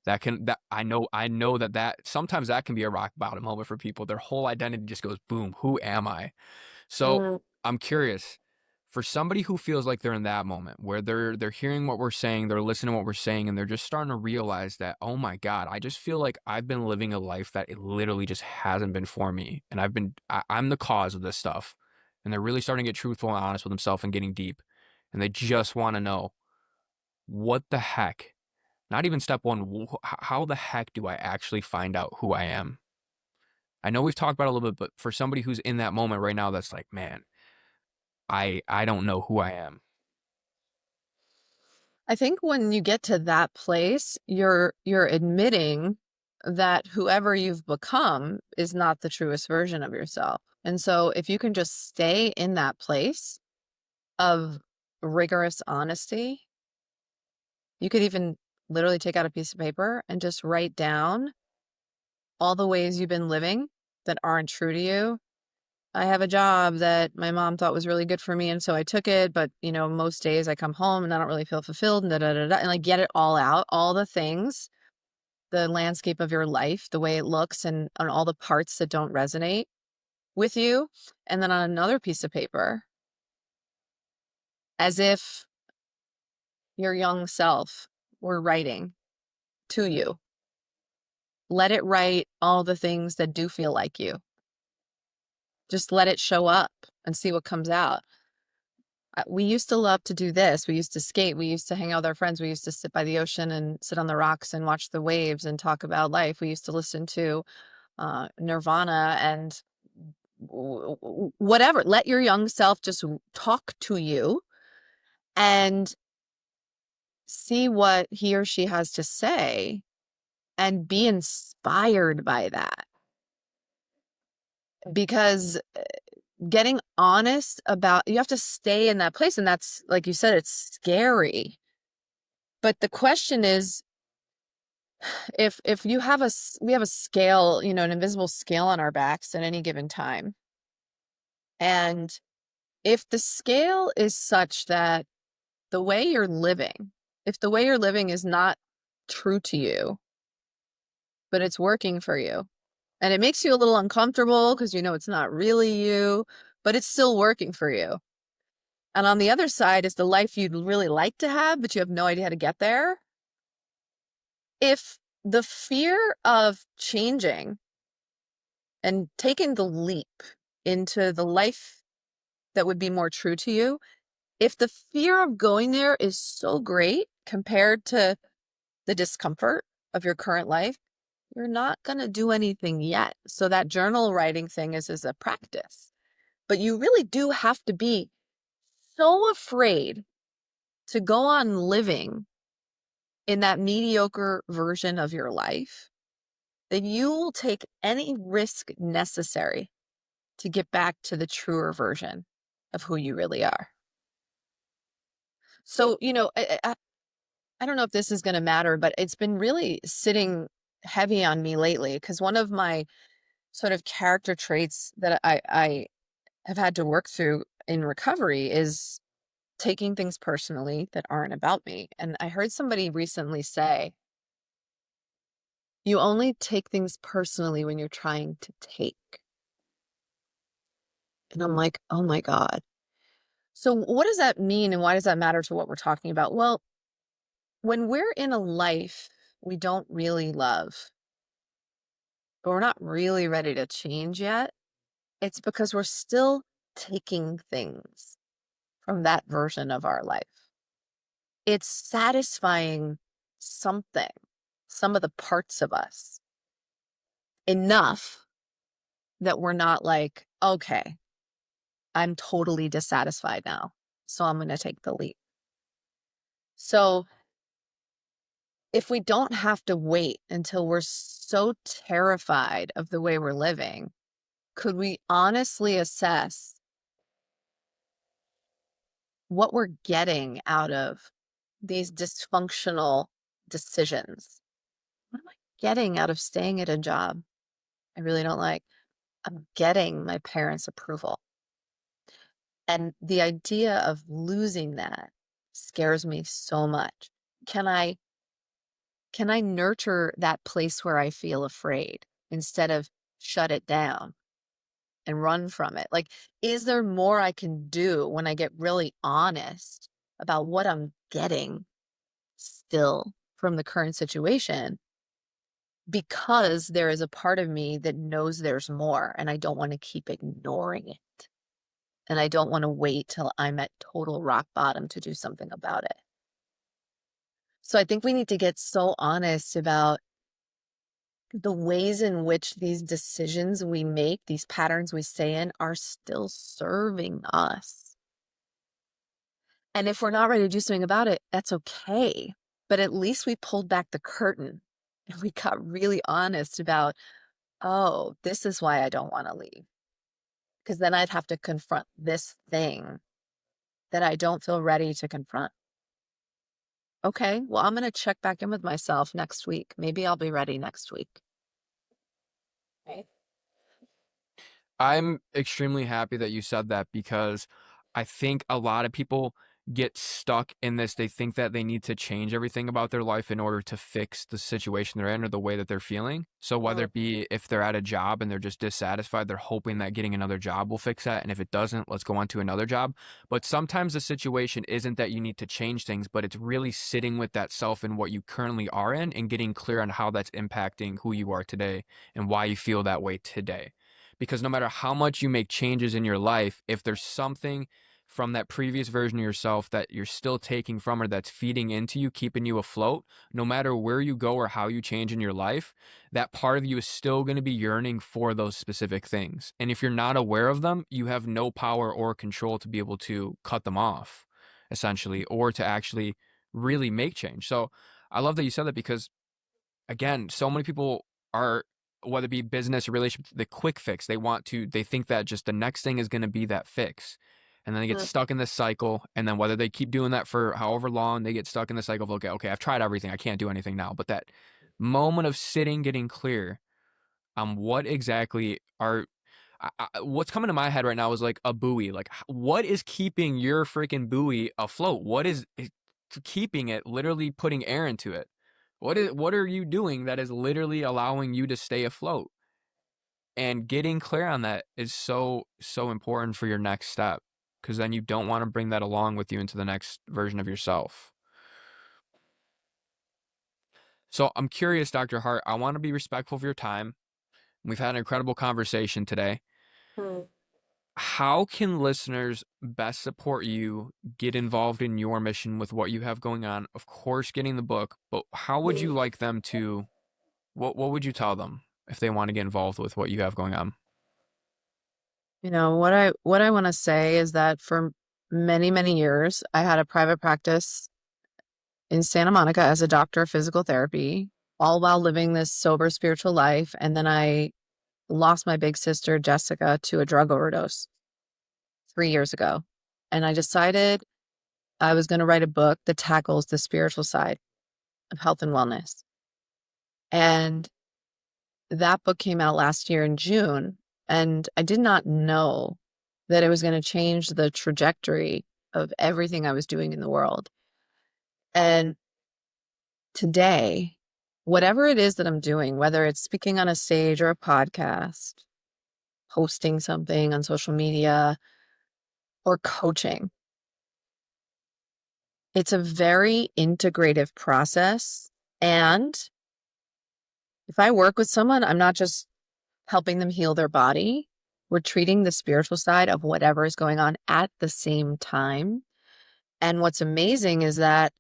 that I know that sometimes that can be a rock bottom moment for people. Their whole identity just goes boom, who am I? So Mhm. I'm curious, for somebody who feels like they're in that moment where they're hearing what we're saying, they're listening to what we're saying, and they're just starting to realize that, oh my God, I just feel like I've been living a life that it literally just hasn't been for me. And I'm the cause of this stuff. And they're really starting to get truthful and honest with themselves and getting deep. And they just want to know what the heck, not even step one, how the heck do I actually find out who I am? I know we've talked about it a little bit, but for somebody who's in that moment right now, that's like, man, I don't know who I am. I think when you get to that place, you're admitting that whoever you've become is not the truest version of yourself. And so if you can just stay in that place of rigorous honesty, you could even literally take out a piece of paper and just write down all the ways you've been living that aren't true to you. I have a job that my mom thought was really good for me, and so I took it, but, most days I come home and I don't really feel fulfilled and da da da da, and, like, get it all out, all the things, the landscape of your life, the way it looks, and on all the parts that don't resonate with you, and then on another piece of paper, as if your young self were writing to you. Let it write all the things that do feel like you. Just let it show up and see what comes out. We used to love to do this. We used to skate. We used to hang out with our friends. We used to sit by the ocean and sit on the rocks and watch the waves and talk about life. We used to listen to Nirvana and whatever. Let your young self just talk to you and see what he or she has to say and be inspired by that. Because getting honest about, you have to stay in that place. And that's, like you said, it's scary. But the question is, if you have we have a scale, an invisible scale on our backs at any given time. And if the scale is such that the way you're living, if the way you're living is not true to you, but it's working for you, and it makes you a little uncomfortable because it's not really you, but it's still working for you. And on the other side is the life you'd really like to have, but you have no idea how to get there. If the fear of changing and taking the leap into the life that would be more true to you, if the fear of going there is so great compared to the discomfort of your current life, you're not going to do anything yet. So that journal writing thing is a practice. But you really do have to be so afraid to go on living in that mediocre version of your life that you will take any risk necessary to get back to the truer version of who you really are. So, I don't know if this is gonna matter, but it's been really sitting heavy on me lately because one of my sort of character traits that I have had to work through in recovery is taking things personally that aren't about me. And I heard somebody recently say, "You only take things personally when you're trying to take." And I'm like, "Oh my God." So what does that mean and why does that matter to what we're talking about? Well, when we're in a life we don't really love, but we're not really ready to change yet, it's because we're still taking things from that version of our life. It's satisfying something, some of the parts of us enough that we're not like, okay, I'm totally dissatisfied now. So I'm going to take the leap. So if we don't have to wait until we're so terrified of the way we're living, could we honestly assess what we're getting out of these dysfunctional decisions? What am I getting out of staying at a job I really don't like? I'm getting my parents' approval. And the idea of losing that scares me so much. Can I can I nurture that place where I feel afraid instead of shut it down and run from it? Like, is there more I can do when I get really honest about what I'm getting still from the current situation? Because there is a part of me that knows there's more and I don't want to keep ignoring it. And I don't want to wait till I'm at total rock bottom to do something about it. So I think we need to get so honest about the ways in which these decisions we make, these patterns we stay in, are still serving us. And if we're not ready to do something about it, that's okay. But at least we pulled back the curtain and we got really honest about, oh, this is why I don't want to leave. Because then I'd have to confront this thing that I don't feel ready to confront. Okay, well, I'm going to check back in with myself next week. Maybe I'll be ready next week. Right. I'm extremely happy that you said that because I think a lot of people get stuck in this. They think that they need to change everything about their life in order to fix the situation they're in or the way that they're feeling. So, whether Mm, it be if they're at a job and they're just dissatisfied, they're hoping that getting another job will fix that. And if it doesn't, let's go on to another job. But sometimes the situation isn't that you need to change things, but it's really sitting with that self and what you currently are in and getting clear on how that's impacting who you are today and why you feel that way today. Because no matter how much you make changes in your life, if there's something from that previous version of yourself that you're still taking from or that's feeding into you, keeping you afloat, no matter where you go or how you change in your life, that part of you is still going to be yearning for those specific things. And if you're not aware of them, you have no power or control to be able to cut them off, essentially, or to actually really make change. So I love that you said that because again, so many people are, whether it be business or relationship, the quick fix. They think that just the next thing is going to be that fix. And then they get mm, stuck in this cycle. And then whether they keep doing that for however long, they get stuck in the cycle of, okay, I've tried everything. I can't do anything now. But that moment of sitting, getting clear on what exactly are, what's coming to my head right now is like a buoy. Like, what is keeping your freaking buoy afloat? What is keeping it, literally putting air into it? What are you doing that is literally allowing you to stay afloat? And getting clear on that is so important for your next step because then you don't want to bring that along with you into the next version of yourself. So I'm curious, Dr. Hart, I want to be respectful of your time. We've had an incredible conversation today. mm, How can listeners best support you, get involved in your mission with what you have going on? Of course, getting the book, but how would you like them to, what would you tell them if they want to get involved with what you have going on? You know, what I want to say is that for many, many years, I had a private practice in Santa Monica as a doctor of physical therapy, all while living this sober spiritual life. And then I lost my big sister, Jessica, to a drug overdose 3 years ago. And I decided I was going to write a book that tackles the spiritual side. of health and wellness. And that book came out last year in June, and I did not know that it was going to change the trajectory of everything I was doing in the world. And today, whatever it is that I'm doing, whether it's speaking on a stage or a podcast, posting something on social media, or coaching, it's a very integrative process. And if I work with someone, I'm not just helping them heal their body. We're treating the spiritual side of whatever is going on at the same time. And what's amazing is that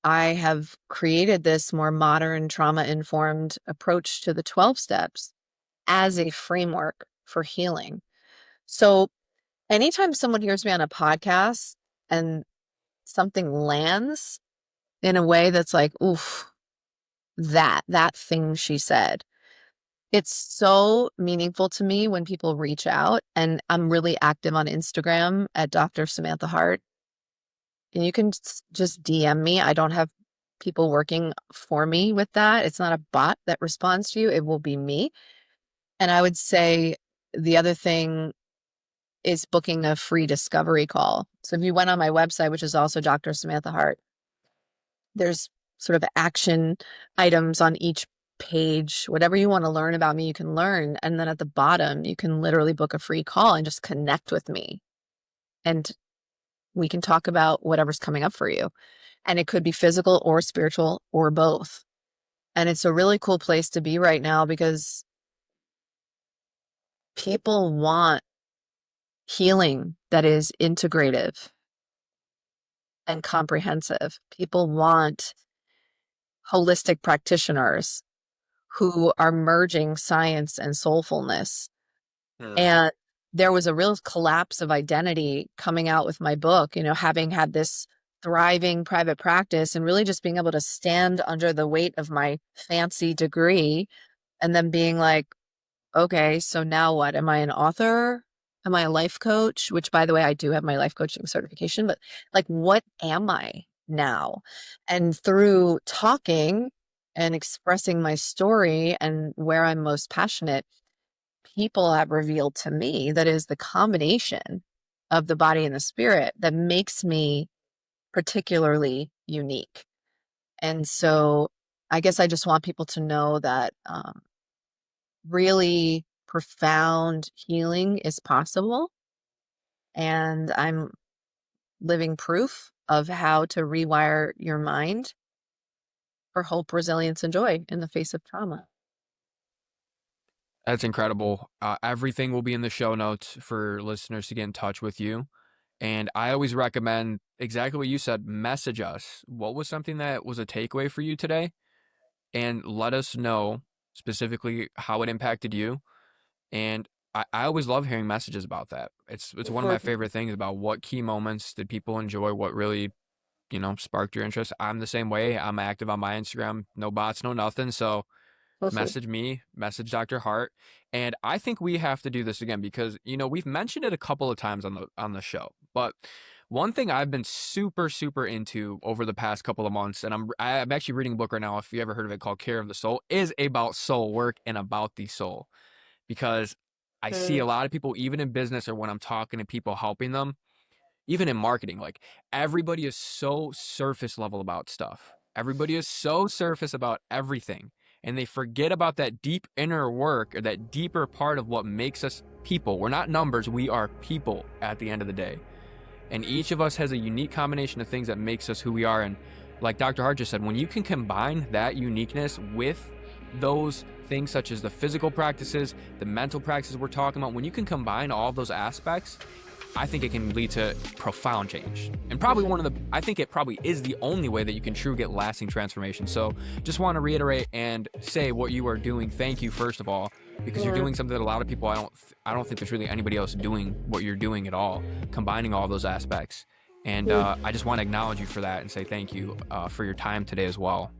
I have created this more modern, trauma-informed approach to the 12 steps as a framework for healing. So anytime someone hears me on a podcast and something lands in a way that's like, oof, that thing she said, it's so meaningful to me when people reach out, and I'm really active on Instagram at Dr. Samantha Harte. And you can just DM me. I don't have people working for me with that. It's not a bot that responds to you. It will be me. And I would say the other thing is booking a free discovery call. So if you went on my website, which is also Dr. Samantha Harte, there's sort of action items on each page. Whatever you want to learn about me, you can learn. And then at the bottom, you can literally book a free call and just connect with me. And we can talk about whatever's coming up for you. And it could be physical or spiritual or both. And it's a really cool place to be right now because people want healing that is integrative and comprehensive. People want holistic practitioners who are merging science and soulfulness. Mm. And there was a real collapse of identity coming out with my book, having had this thriving private practice and really just being able to stand under the weight of my fancy degree and then being like, okay, so now what? Am I an author? Am I a life coach? Which, by the way, I do have my life coaching certification, but like, what am I now? And through talking and expressing my story and where I'm most passionate, people have revealed to me that is the combination of the body and the spirit that makes me particularly unique. And so I guess I just want people to know that really profound healing is possible. And I'm living proof of how to rewire your mind for hope, resilience, and joy in the face of trauma. That's incredible. Everything will be in the show notes for listeners to get in touch with you. And I always recommend exactly what you said, message us. What was something that was a takeaway for you today? And let us know specifically how it impacted you. And I always love hearing messages about that. It's one of For my favorite things about what key moments did people enjoy, what really, sparked your interest. I'm the same way. I'm active on my Instagram, no bots, no nothing. So message me, message Dr. Hart. And I think we have to do this again because, we've mentioned it a couple of times on the show. But one thing I've been super, super into over the past couple of months, and I'm actually reading a book right now, if you ever heard of it, called Care of the Soul, is about soul work and about the soul. Because I see a lot of people, even in business or when I'm talking to people helping them, even in marketing, like everybody is so surface level about stuff. Everybody is so surface about everything. And they forget about that deep inner work or that deeper part of what makes us people. We're not numbers, we are people at the end of the day. And each of us has a unique combination of things that makes us who we are. And like Dr. Hart just said, when you can combine that uniqueness with those things such as the physical practices, the mental practices we're talking about, when you can combine all of those aspects, I think it can lead to profound change. And probably I think it probably is the only way that you can truly get lasting transformation. So just want to reiterate and say what you are doing. Thank you, first of all, because you're doing something that a lot of people, I don't think there's really anybody else doing what you're doing at all, combining all those aspects. And I just want to acknowledge you for that and say thank you for your time today as well.